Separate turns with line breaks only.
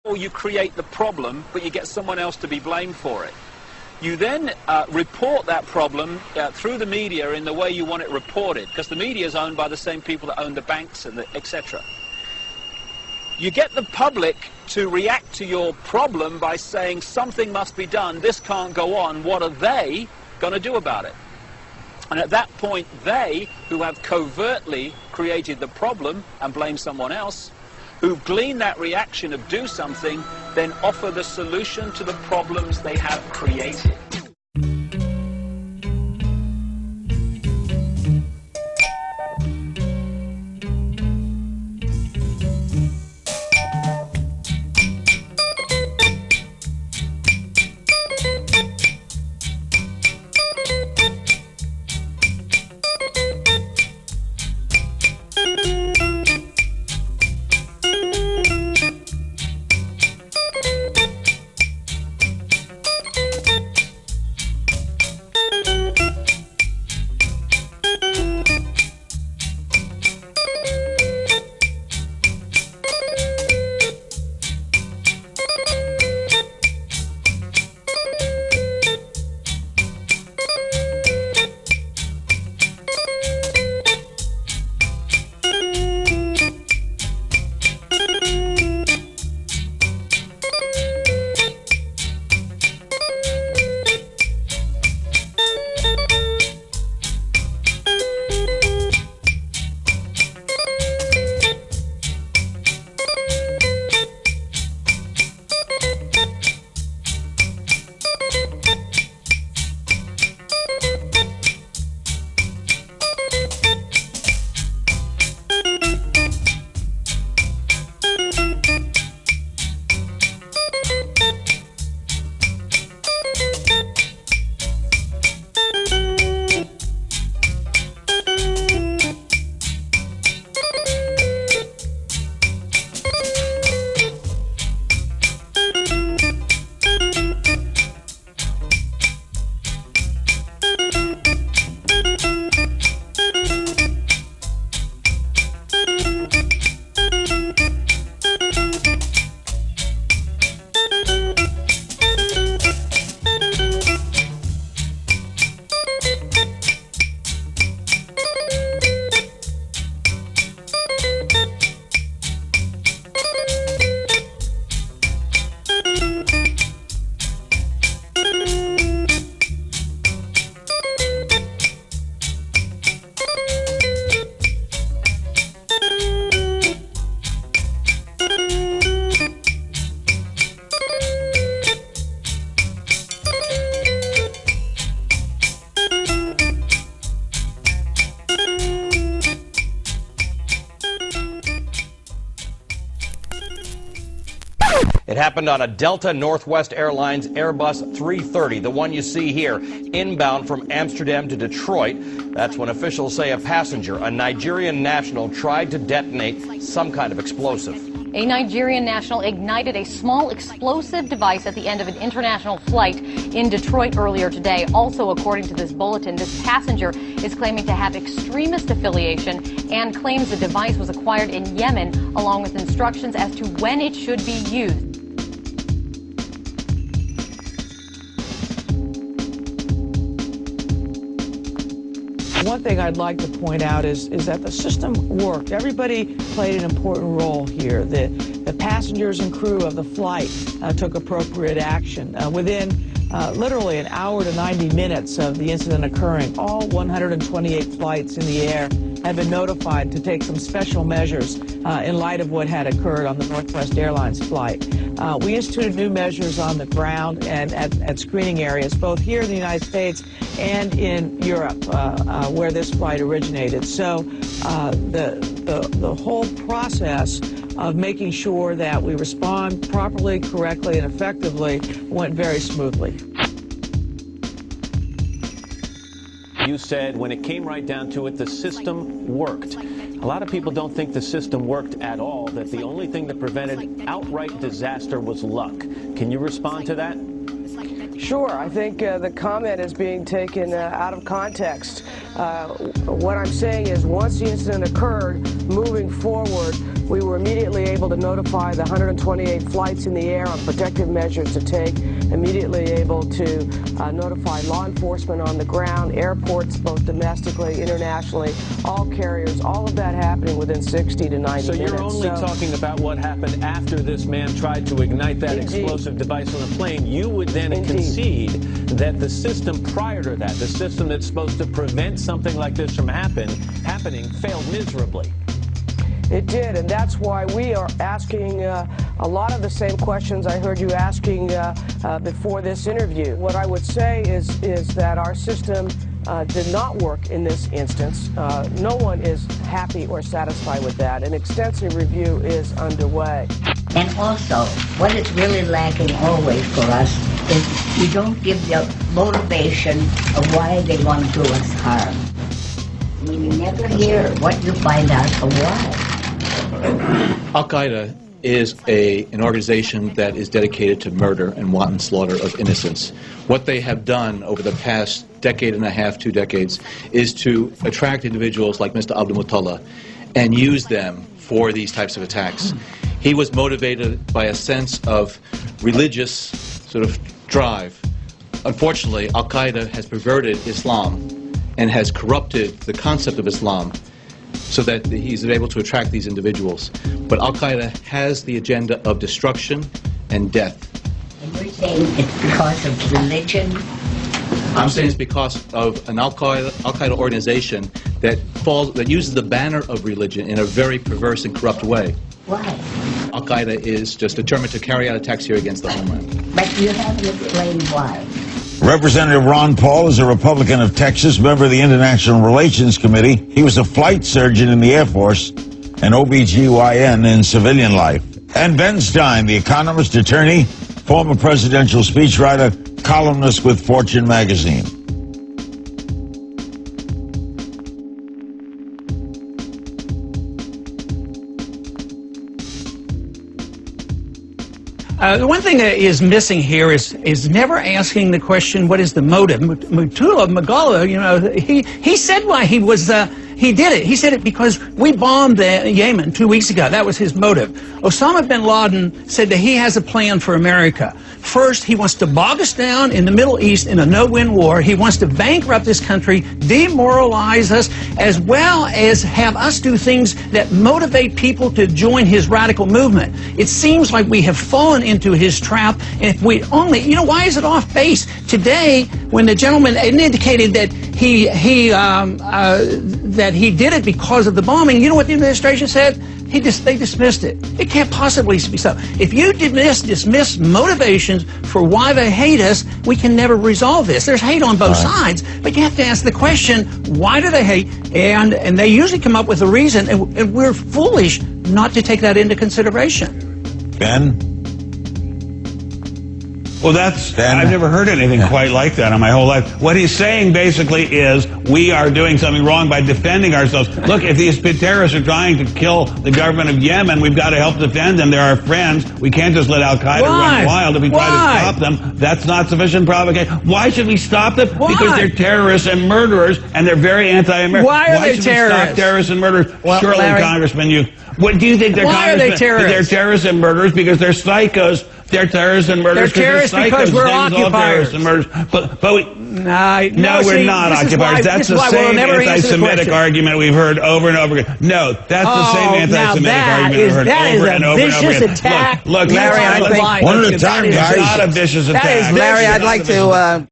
Or you create the problem, but you get someone else to be blamed for it. You then report that problem through the media in the way you want it reported, because the media is owned by the same people that own the banks and etc. You get the public to react to your problem by saying something must be done, this can't go on, what are they going to do about it? And at that point, they, who have covertly created the problem and blame someone else, who've gleaned that reaction of do something, then offer the solution to the problems they have created.
It happened on a Delta Northwest Airlines Airbus 330, the one you see here, inbound from Amsterdam to Detroit. That's when officials say a passenger, a Nigerian national, tried to detonate some kind of explosive.
A Nigerian national ignited a small explosive device at the end of an international flight in Detroit earlier today. Also, according to this bulletin, this passenger is claiming to have extremist affiliation and claims the device was acquired in Yemen, along with instructions as to when it should be used.
One thing I'd like to point out is that the system worked. Everybody played an important role here. The passengers and crew of the flight took appropriate action. Within literally an hour to 90 minutes of the incident occurring, all 128 flights in the air had been notified to take some special measures in light of what had occurred on the Northwest Airlines flight. We instituted new measures on the ground and at screening areas, both here in the United States and in Europe, where this flight originated. So the whole process of making sure that we respond properly, correctly, and effectively went very smoothly.
You said when it came right down to it, the system worked. A lot of people don't think the system worked at all, that the only thing that prevented outright disaster was luck. Can you respond to that?
Sure. I think the comment is being taken out of context. What I'm saying is once the incident occurred, moving forward, we were immediately able to notify the 128 flights in the air on protective measures to take, immediately able to notify law enforcement on the ground, airports, both domestically, internationally, all carriers, all of that happening within 60 to 90 minutes.
So you're only talking about what happened after this man tried to ignite that explosive device on a plane. You would then concede that the system prior to that, the system that's supposed to prevent something like this from happening, failed miserably.
It did, and that's why we are asking a lot of the same questions I heard you asking before this interview. What I would say is that our system did not work in this instance. No one is happy or satisfied with that. An extensive review is underway.
And also, what is really lacking always for us is you don't give the motivation of why they want to do us harm. I mean, you never hear what you find out of why.
Al-Qaeda is an organization that is dedicated to murder and wanton slaughter of innocents. What they have done over the past decade and a half, 2 decades, is to attract individuals like Mr. Abdul Muttallah and use them for these types of attacks. He was motivated by a sense of religious sort of drive. Unfortunately, Al-Qaeda has perverted Islam and has corrupted the concept of Islam so that he's able to attract these individuals. But Al-Qaeda has the agenda of destruction and death.
And you're saying it's because of religion?
I'm saying it's because of an Al-Qaeda organization that uses the banner of religion in a very perverse and corrupt way.
Why?
Al-Qaeda is just determined to carry out attacks here against the homeland.
But you haven't explained why.
Representative Ron Paul is a Republican of Texas, member of the International Relations Committee. He was a flight surgeon in the Air Force, an OBGYN in civilian life. And Ben Stein, the economist, attorney, former presidential speechwriter, columnist with Fortune magazine.
The one thing that is missing here is never asking the question, what is the motive? Muttallah Magala, you know, he said why he was he did it. He said it because we bombed Yemen 2 weeks ago. That was his motive. Osama bin Laden said that he has a plan for America. First, he wants to bog us down in the Middle East in a no-win war. He wants to bankrupt this country, demoralize us, as well as have us do things that motivate people to join his radical movement. It seems like we have fallen into his trap, and if we only, you know, why is it off base? Today, when the gentleman indicated that he did it because of the bombing, you know what the administration said? They dismissed it. It can't possibly be so. If you dismiss motivations for why they hate us, we can never resolve this. There's hate on both sides, but you have to ask the question, why do they hate? And they usually come up with a reason, and we're foolish not to take that into consideration.
Ben?
Well, I've never heard anything quite like that in my whole life. What he's saying basically is we are doing something wrong by defending ourselves. Look, if these terrorists are trying to kill the government of Yemen, we've got to help defend them. They're our friends. We can't just let Al-Qaeda run wild if we try to stop them. That's not sufficient provocation. Why should we stop them? Because they're terrorists and murderers, and they're very anti-American.
Why are they terrorists?
Why should we stop terrorists and murderers?
Well,
surely,
Larry,
Congressman, what do you think they're
why are they terrorists?
They're terrorists and murderers because they're psychos. They're terrorists and murderers.
They're terrorists because we're occupiers.
And murders. But
no,
we're not occupiers. That's the same anti-Semitic argument we've heard over and over again. No, that's the same anti-Semitic argument we've heard over and over and over again.
Attack.
Look,
Larry,
one at a time, guys.
It's not a vicious attack.
Larry, I'd like to